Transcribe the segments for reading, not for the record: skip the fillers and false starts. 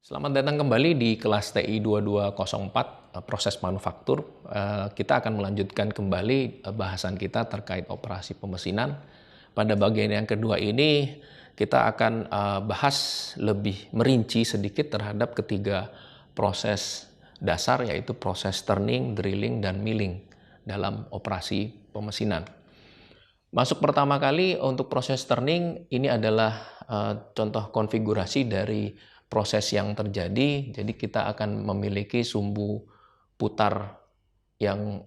Selamat datang kembali di kelas TI 2204 proses manufaktur. Kita akan melanjutkan kembali bahasan kita terkait operasi pemesinan. Pada bagian yang kedua ini kita akan bahas lebih merinci sedikit terhadap ketiga proses dasar, yaitu proses turning, drilling, dan milling dalam operasi pemesinan. Masuk pertama kali untuk proses turning, ini adalah contoh konfigurasi dari proses yang terjadi. Jadi kita akan memiliki sumbu putar yang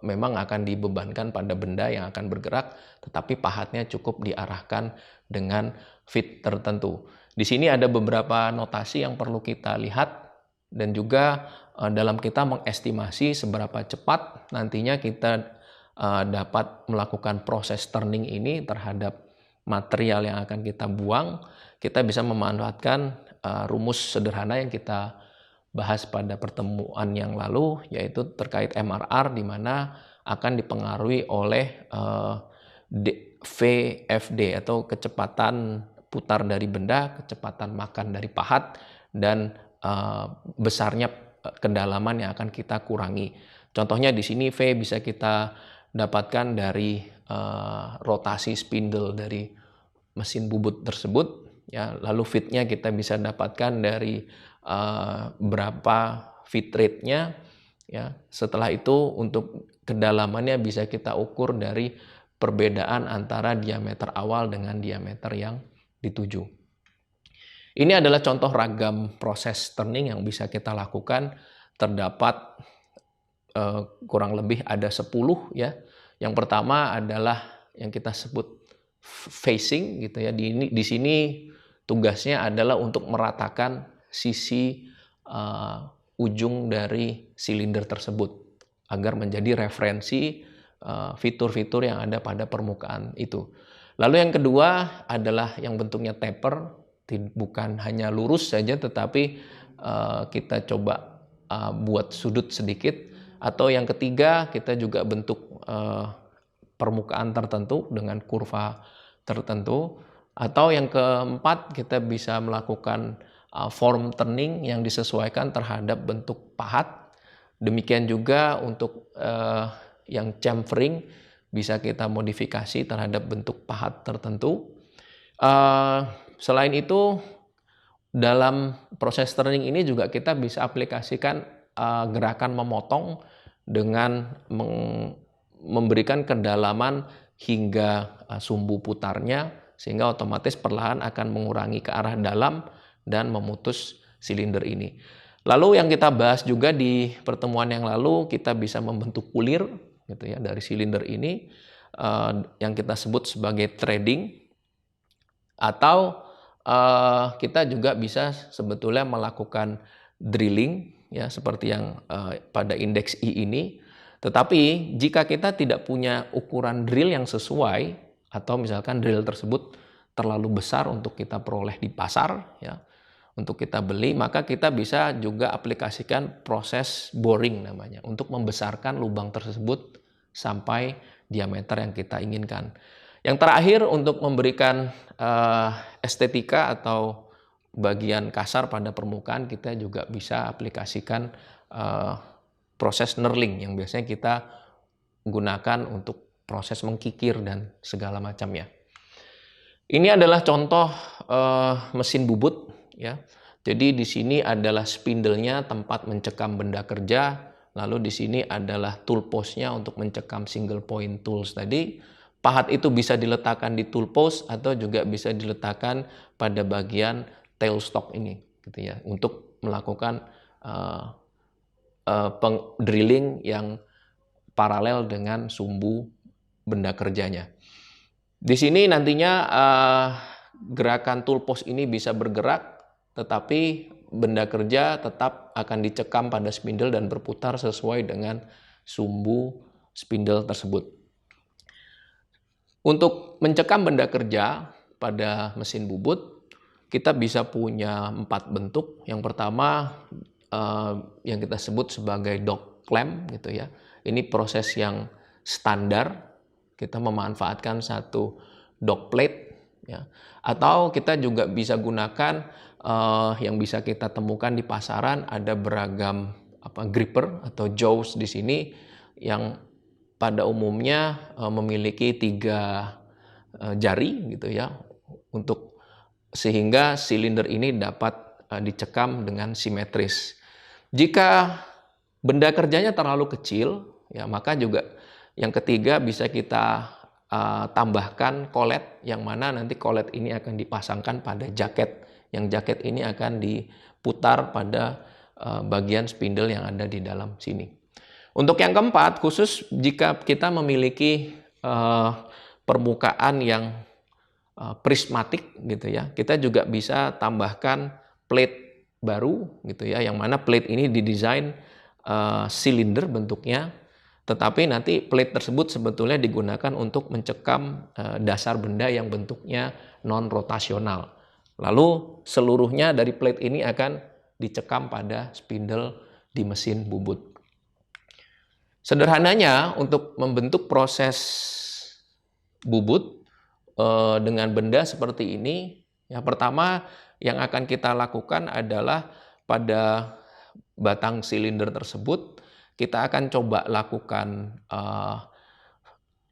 memang akan dibebankan pada benda yang akan bergerak, tetapi pahatnya cukup diarahkan dengan fit tertentu. Di sini ada beberapa notasi yang perlu kita lihat, dan juga dalam kita mengestimasi seberapa cepat nantinya kita dapat melakukan proses turning ini terhadap material yang akan kita buang. Kita bisa memanfaatkan rumus sederhana yang kita bahas pada pertemuan yang lalu, yaitu terkait MRR, di mana akan dipengaruhi oleh VFD atau kecepatan putar dari benda, kecepatan makan dari pahat, dan besarnya kedalaman yang akan kita kurangi. Contohnya di sini V bisa kita dapatkan dari rotasi spindle dari mesin bubut tersebut, ya. Lalu fitnya kita bisa dapatkan dari berapa fit rate-nya, ya. Setelah itu untuk kedalamannya bisa kita ukur dari perbedaan antara diameter awal dengan diameter yang dituju. Ini adalah contoh ragam proses turning yang bisa kita lakukan. Terdapat kurang lebih ada 10, ya. Yang pertama adalah yang kita sebut facing, gitu ya. Di sini tugasnya adalah untuk meratakan sisi ujung dari silinder tersebut agar menjadi referensi fitur-fitur yang ada pada permukaan itu. Lalu yang kedua adalah yang bentuknya taper, bukan hanya lurus saja, tetapi kita coba buat sudut sedikit. Atau yang ketiga, kita juga bentuk permukaan tertentu dengan kurva tertentu. Atau yang keempat, kita bisa melakukan form turning yang disesuaikan terhadap bentuk pahat. Demikian juga untuk yang chamfering, bisa kita modifikasi terhadap bentuk pahat tertentu. Selain itu, dalam proses turning ini juga kita bisa aplikasikan gerakan memotong dengan memberikan kedalaman hingga sumbu putarnya, sehingga otomatis perlahan akan mengurangi ke arah dalam dan memutus silinder ini. Lalu yang kita bahas juga di pertemuan yang lalu, kita bisa membentuk kulir, gitu ya, dari silinder ini yang kita sebut sebagai threading. Atau kita juga bisa sebetulnya melakukan drilling, ya, seperti yang pada indeks I ini. Tetapi jika kita tidak punya ukuran drill yang sesuai, atau misalkan drill tersebut terlalu besar untuk kita peroleh di pasar, ya, untuk kita beli, maka kita bisa juga aplikasikan proses boring namanya, untuk membesarkan lubang tersebut sampai diameter yang kita inginkan. Yang terakhir, untuk memberikan estetika atau bagian kasar pada permukaan, kita juga bisa aplikasikan proses knurling yang biasanya kita gunakan untuk proses mengkikir dan segala macamnya. Ini adalah contoh mesin bubut, ya. Jadi di sini adalah spindle-nya, tempat mencekam benda kerja. Lalu di sini adalah tool post-nya untuk mencekam single point tools tadi. Pahat itu bisa diletakkan di tool post atau juga bisa diletakkan pada bagian tailstock ini, gitu ya, untuk melakukan drilling yang paralel dengan sumbu benda kerjanya. Di sini nantinya gerakan tool post ini bisa bergerak, tetapi benda kerja tetap akan dicekam pada spindle dan berputar sesuai dengan sumbu spindle tersebut. Untuk mencekam benda kerja pada mesin bubut, kita bisa punya 4 bentuk. Yang pertama yang kita sebut sebagai dog clamp, gitu ya. Ini proses yang standar. Kita memanfaatkan satu dog plate, ya. Atau kita juga bisa gunakan yang bisa kita temukan di pasaran ada beragam gripper atau jaws di sini yang pada umumnya memiliki 3 jari gitu ya, untuk sehingga silinder ini dapat dicekam dengan simetris. Jika benda kerjanya terlalu kecil, ya maka juga yang ketiga bisa kita tambahkan kolet, yang mana nanti kolet ini akan dipasangkan pada jaket. Yang jaket ini akan diputar pada bagian spindle yang ada di dalam sini. Untuk yang keempat, khusus jika kita memiliki permukaan yang prismatik gitu ya, kita juga bisa tambahkan plate baru gitu ya, yang mana plate ini didesain silinder bentuknya, tetapi nanti plate tersebut sebetulnya digunakan untuk mencekam dasar benda yang bentuknya non-rotasional. Lalu seluruhnya dari plate ini akan dicekam pada spindle di mesin bubut. Sederhananya untuk membentuk proses bubut dengan benda seperti ini, yang pertama yang akan kita lakukan adalah pada batang silinder tersebut kita akan coba lakukan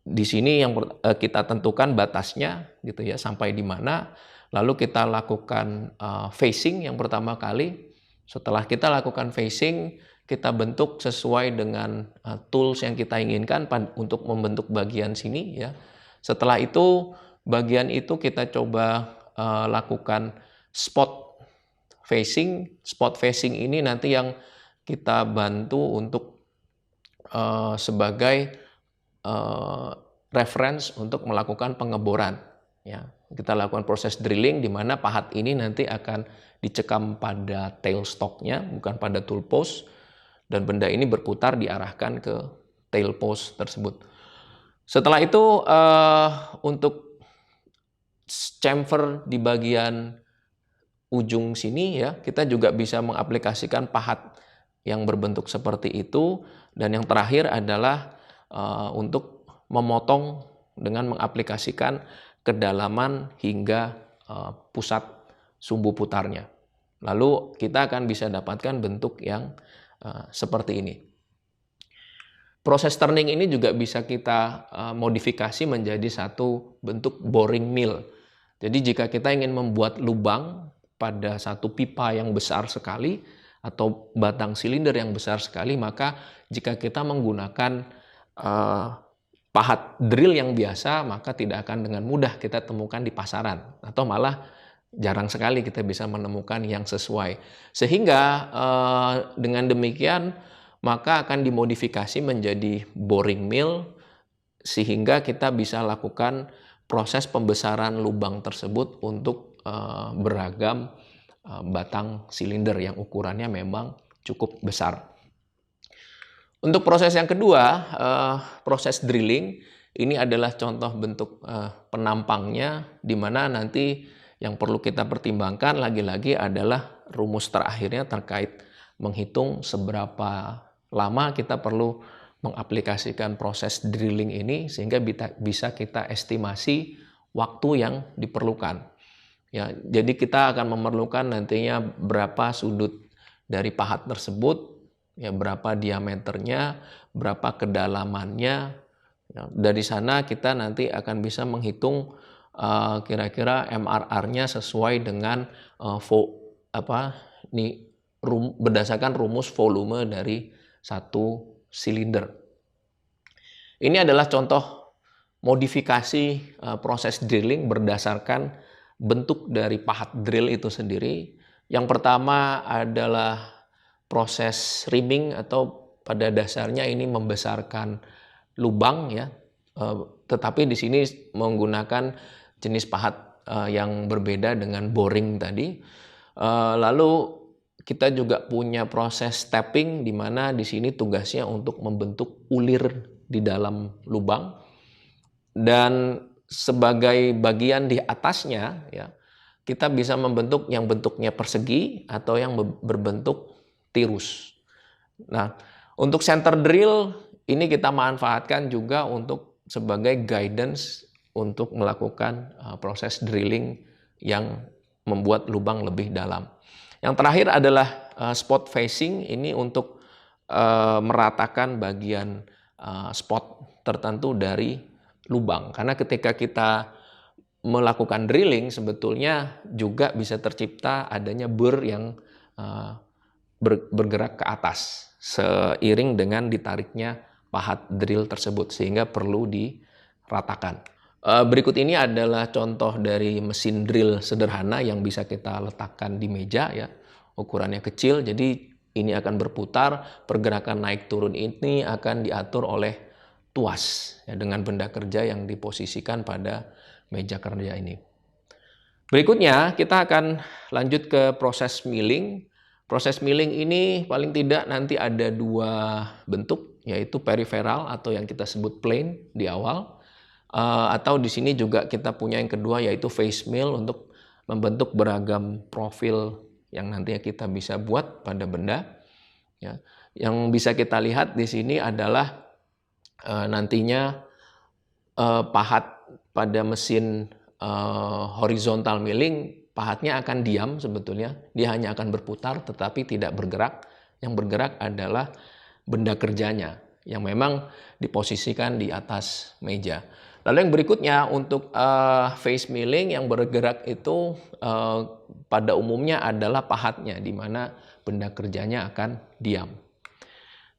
di sini yang kita tentukan batasnya gitu ya, sampai di mana. Lalu kita lakukan facing yang pertama kali. Setelah kita lakukan facing, kita bentuk sesuai dengan tools yang kita inginkan untuk membentuk bagian sini ya. Setelah itu bagian itu kita coba lakukan spot facing. Spot facing ini nanti yang kita bantu untuk sebagai reference untuk melakukan pengeboran ya. Kita lakukan proses drilling di mana pahat ini nanti akan dicekam pada tailstocknya, bukan pada tool post, dan benda ini berputar diarahkan ke tail post tersebut. Setelah itu untuk chamfer di bagian ujung sini ya, kita juga bisa mengaplikasikan pahat yang berbentuk seperti itu. Dan yang terakhir adalah untuk memotong dengan mengaplikasikan kedalaman hingga pusat sumbu putarnya. Lalu kita akan bisa dapatkan bentuk yang seperti ini. Proses turning ini juga bisa kita modifikasi menjadi satu bentuk boring mill. Jadi jika kita ingin membuat lubang pada satu pipa yang besar sekali atau batang silinder yang besar sekali, maka jika kita menggunakan pahat drill yang biasa, maka tidak akan dengan mudah kita temukan di pasaran, atau malah jarang sekali kita bisa menemukan yang sesuai. Sehingga dengan demikian maka akan dimodifikasi menjadi boring mill, sehingga kita bisa lakukan proses pembesaran lubang tersebut untuk beragam batang silinder yang ukurannya memang cukup besar. Untuk proses yang kedua, proses drilling, ini adalah contoh bentuk penampangnya, di mana nanti yang perlu kita pertimbangkan lagi-lagi adalah rumus terakhirnya terkait menghitung seberapa lama kita perlu mengaplikasikan proses drilling ini, sehingga bisa kita estimasi waktu yang diperlukan. Ya, jadi kita akan memerlukan nantinya berapa sudut dari pahat tersebut, ya, berapa diameternya, berapa kedalamannya. Ya, dari sana kita nanti akan bisa menghitung kira-kira MRR-nya sesuai dengan berdasarkan rumus volume dari satu silinder. Ini adalah contoh modifikasi proses drilling berdasarkan bentuk dari pahat drill itu sendiri. Yang pertama adalah proses rimming, atau pada dasarnya ini membesarkan lubang ya, tetapi di sini menggunakan jenis pahat yang berbeda dengan boring tadi. Lalu kita juga punya proses stepping, di mana di sini tugasnya untuk membentuk ulir di dalam lubang, dan sebagai bagian di atasnya ya, kita bisa membentuk yang bentuknya persegi atau yang berbentuk tirus. Nah, untuk center drill ini kita manfaatkan juga untuk sebagai guidance untuk melakukan proses drilling yang membuat lubang lebih dalam. Yang terakhir adalah spot facing, ini untuk meratakan bagian spot tertentu dari lubang. Karena ketika kita melakukan drilling sebetulnya juga bisa tercipta adanya bur yang bergerak ke atas seiring dengan ditariknya pahat drill tersebut, sehingga perlu diratakan. Berikut ini adalah contoh dari mesin drill sederhana yang bisa kita letakkan di meja ya. Ukurannya kecil, jadi ini akan berputar, pergerakan naik turun ini akan diatur oleh tuas ya, dengan benda kerja yang diposisikan pada meja kerja ini. Berikutnya kita akan lanjut ke proses milling. Proses milling ini paling tidak nanti ada dua bentuk, yaitu peripheral atau yang kita sebut plane di awal, atau di sini juga kita punya yang kedua yaitu face mill untuk membentuk beragam profil yang nantinya kita bisa buat pada benda. Ya. Yang bisa kita lihat di sini adalah nantinya pahat pada mesin horizontal milling, pahatnya akan diam sebetulnya, dia hanya akan berputar tetapi tidak bergerak. Yang bergerak adalah benda kerjanya yang memang diposisikan di atas meja. Lalu yang berikutnya untuk face milling yang bergerak itu pada umumnya adalah pahatnya, di mana benda kerjanya akan diam.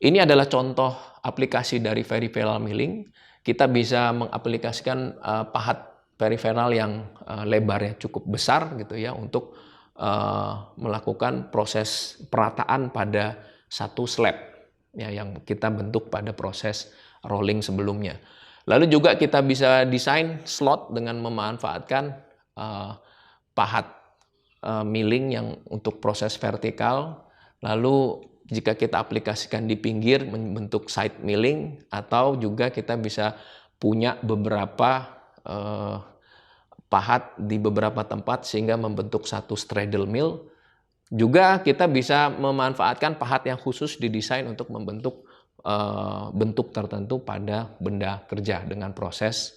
Ini adalah contoh aplikasi dari peripheral milling. Kita bisa mengaplikasikan pahat peripheral yang lebarnya cukup besar gitu ya untuk melakukan proses perataan pada satu slab ya, yang kita bentuk pada proses rolling sebelumnya. Lalu juga kita bisa desain slot dengan memanfaatkan pahat milling yang untuk proses vertikal. Lalu jika kita aplikasikan di pinggir membentuk side milling, atau juga kita bisa punya beberapa pahat di beberapa tempat sehingga membentuk satu straddle mill. Juga kita bisa memanfaatkan pahat yang khusus didesain untuk membentuk bentuk tertentu pada benda kerja dengan proses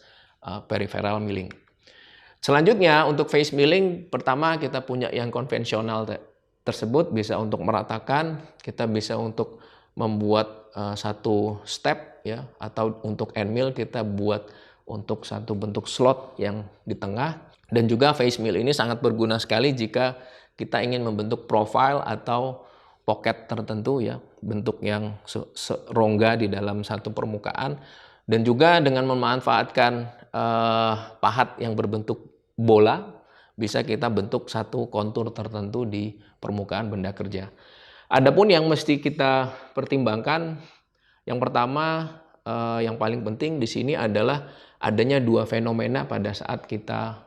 peripheral milling. Selanjutnya untuk face milling, pertama kita punya yang konvensional tersebut bisa untuk meratakan, kita bisa untuk membuat satu step ya, atau untuk end mill kita buat untuk satu bentuk slot yang di tengah. Dan juga face mill ini sangat berguna sekali jika kita ingin membentuk profile atau pocket tertentu ya, bentuk yang rongga di dalam satu permukaan. Dan juga dengan memanfaatkan pahat yang berbentuk bola, bisa kita bentuk satu kontur tertentu di permukaan benda kerja. Adapun yang mesti kita pertimbangkan, yang pertama yang paling penting di sini adalah adanya dua fenomena pada saat kita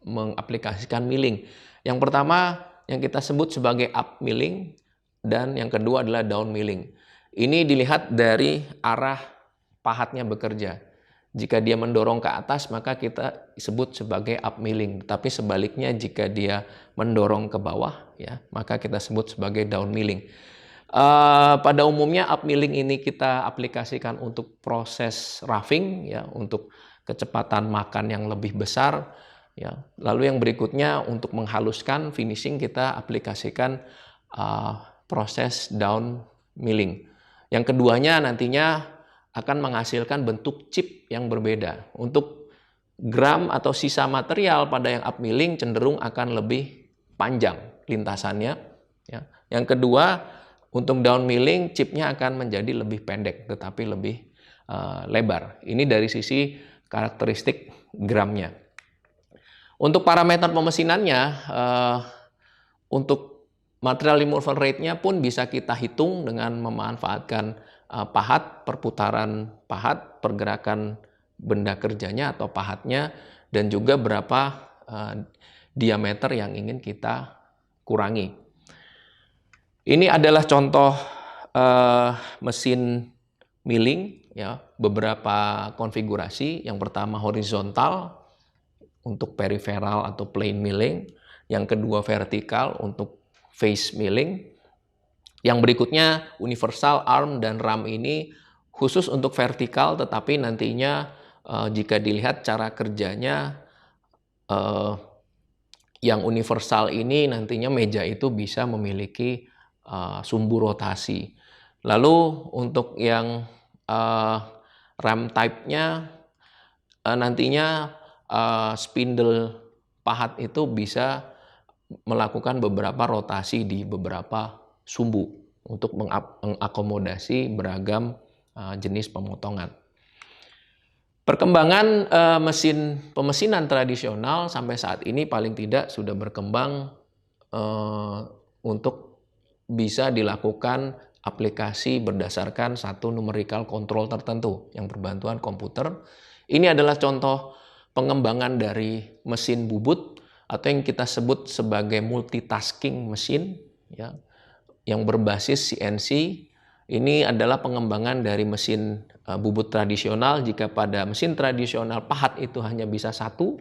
mengaplikasikan milling. Yang pertama yang kita sebut sebagai up milling, dan yang kedua adalah down milling. Ini dilihat dari arah pahatnya bekerja. Jika dia mendorong ke atas maka kita sebut sebagai up milling. Tapi sebaliknya jika dia mendorong ke bawah ya, maka kita sebut sebagai down milling. Pada umumnya up milling ini kita aplikasikan untuk proses roughing ya, untuk kecepatan makan yang lebih besar ya. Lalu yang berikutnya untuk menghaluskan finishing kita aplikasikan proses down milling. Yang keduanya nantinya akan menghasilkan bentuk chip yang berbeda. Untuk gram atau sisa material pada yang up milling cenderung akan lebih panjang lintasannya ya. Yang kedua, untuk down milling chipnya akan menjadi lebih pendek tetapi lebih lebar. Ini dari sisi karakteristik gramnya. Untuk parameter pemesinannya, untuk material removal rate-nya pun bisa kita hitung dengan memanfaatkan pahat, perputaran pahat, pergerakan benda kerjanya atau pahatnya, dan juga berapa diameter yang ingin kita kurangi. Ini adalah contoh mesin milling ya, beberapa konfigurasi. Yang pertama horizontal untuk peripheral atau plane milling, yang kedua vertikal untuk face milling. Yang berikutnya universal arm dan ram, ini khusus untuk vertikal, tetapi nantinya jika dilihat cara kerjanya yang universal ini nantinya meja itu bisa memiliki sumbu rotasi. Lalu untuk yang rem type-nya nantinya spindle pahat itu bisa melakukan beberapa rotasi di beberapa sumbu untuk mengakomodasi beragam jenis pemotongan. Perkembangan pemesinan tradisional sampai saat ini paling tidak sudah berkembang untuk bisa dilakukan aplikasi berdasarkan satu numerical control tertentu yang berbantuan komputer. Ini adalah contoh pengembangan dari mesin bubut atau yang kita sebut sebagai multitasking mesin, ya, yang berbasis CNC. Ini adalah pengembangan dari mesin bubut tradisional. Jika pada mesin tradisional pahat itu hanya bisa satu,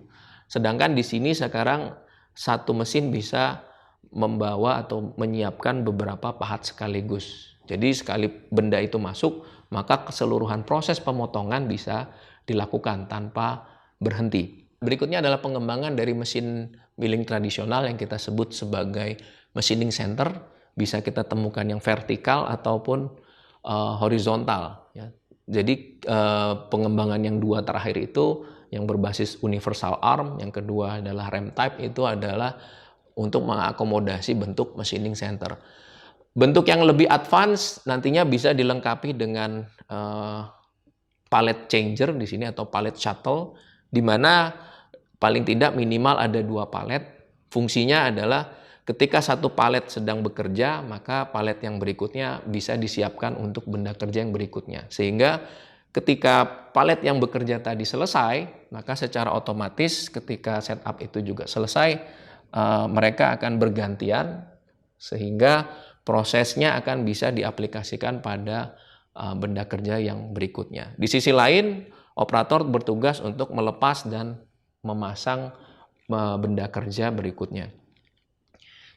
sedangkan di sini sekarang satu mesin bisa membawa atau menyiapkan beberapa pahat sekaligus. Jadi sekali benda itu masuk, maka keseluruhan proses pemotongan bisa dilakukan tanpa berhenti. Berikutnya adalah pengembangan dari mesin milling tradisional yang kita sebut sebagai machining center. Bisa kita temukan yang vertikal ataupun horizontal. Ya. Jadi pengembangan yang dua terakhir itu yang berbasis universal arm, yang kedua adalah rem type, itu adalah untuk mengakomodasi bentuk machining center. Bentuk yang lebih advance nantinya bisa dilengkapi dengan pallet changer di sini atau pallet shuttle, di mana paling tidak minimal ada 2 palet. Fungsinya adalah ketika satu palet sedang bekerja, maka palet yang berikutnya bisa disiapkan untuk benda kerja yang berikutnya. Sehingga ketika palet yang bekerja tadi selesai, maka secara otomatis ketika setup itu juga selesai, mereka akan bergantian sehingga prosesnya akan bisa diaplikasikan pada benda kerja yang berikutnya. Di sisi lain, operator bertugas untuk melepas dan memasang benda kerja berikutnya.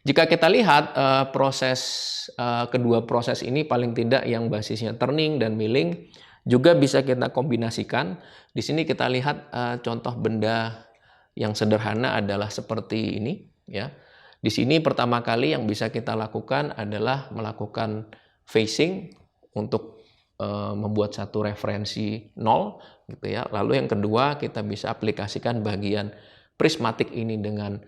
Jika kita lihat kedua proses ini paling tidak yang basisnya turning dan milling juga bisa kita kombinasikan. Di sini kita lihat contoh benda yang sederhana adalah seperti ini, ya. Di sini pertama kali yang bisa kita lakukan adalah melakukan phasing untuk membuat satu referensi 0, gitu ya. Lalu yang kedua kita bisa aplikasikan bagian prismatik ini dengan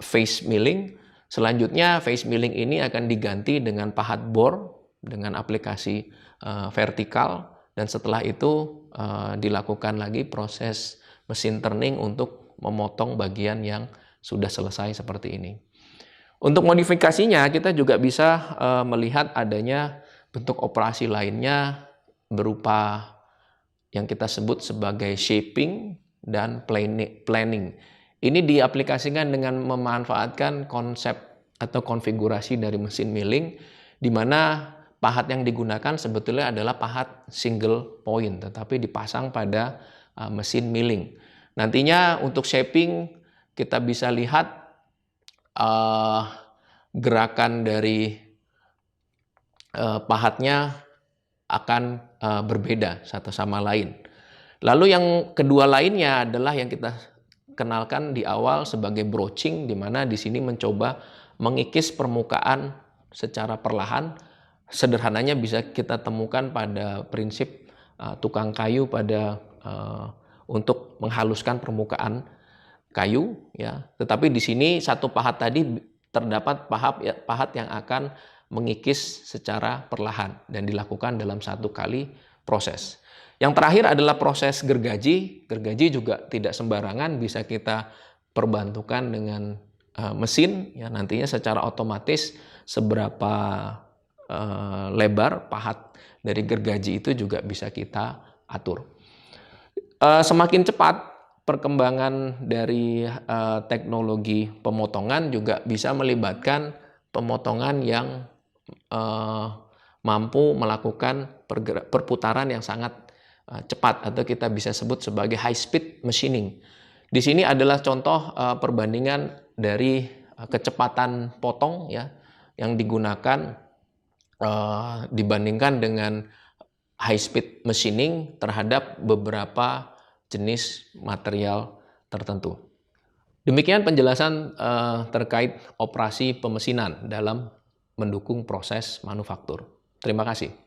phase milling. Selanjutnya phase milling ini akan diganti dengan pahat bor dengan aplikasi vertikal, dan setelah itu dilakukan lagi proses mesin turning untuk memotong bagian yang sudah selesai seperti ini. Untuk modifikasinya kita juga bisa melihat adanya bentuk operasi lainnya berupa yang kita sebut sebagai shaping dan planning. Ini diaplikasikan dengan memanfaatkan konsep atau konfigurasi dari mesin milling, di mana pahat yang digunakan sebetulnya adalah pahat single point, tetapi dipasang pada mesin milling. Nantinya untuk shaping kita bisa lihat gerakan dari pahatnya akan berbeda satu sama lain. Lalu yang kedua lainnya adalah yang kita kenalkan di awal sebagai broaching, di mana di sini mencoba mengikis permukaan secara perlahan. Sederhananya bisa kita temukan pada prinsip tukang kayu untuk menghaluskan permukaan kayu, ya. Tetapi di sini satu pahat tadi terdapat pahat yang akan mengikis secara perlahan dan dilakukan dalam satu kali proses. Yang terakhir adalah proses gergaji. Gergaji juga tidak sembarangan, bisa kita perbantukan dengan mesin, ya. Nantinya secara otomatis seberapa lebar pahat dari gergaji itu juga bisa kita atur. Semakin cepat perkembangan dari teknologi pemotongan juga bisa melibatkan pemotongan yang mampu melakukan perputaran yang sangat cepat atau kita bisa sebut sebagai high speed machining. Di sini adalah contoh perbandingan dari kecepatan potong, ya, yang digunakan dibandingkan dengan high speed machining terhadap beberapa jenis material tertentu. Demikian penjelasan terkait operasi pemesinan dalam mendukung proses manufaktur. Terima kasih.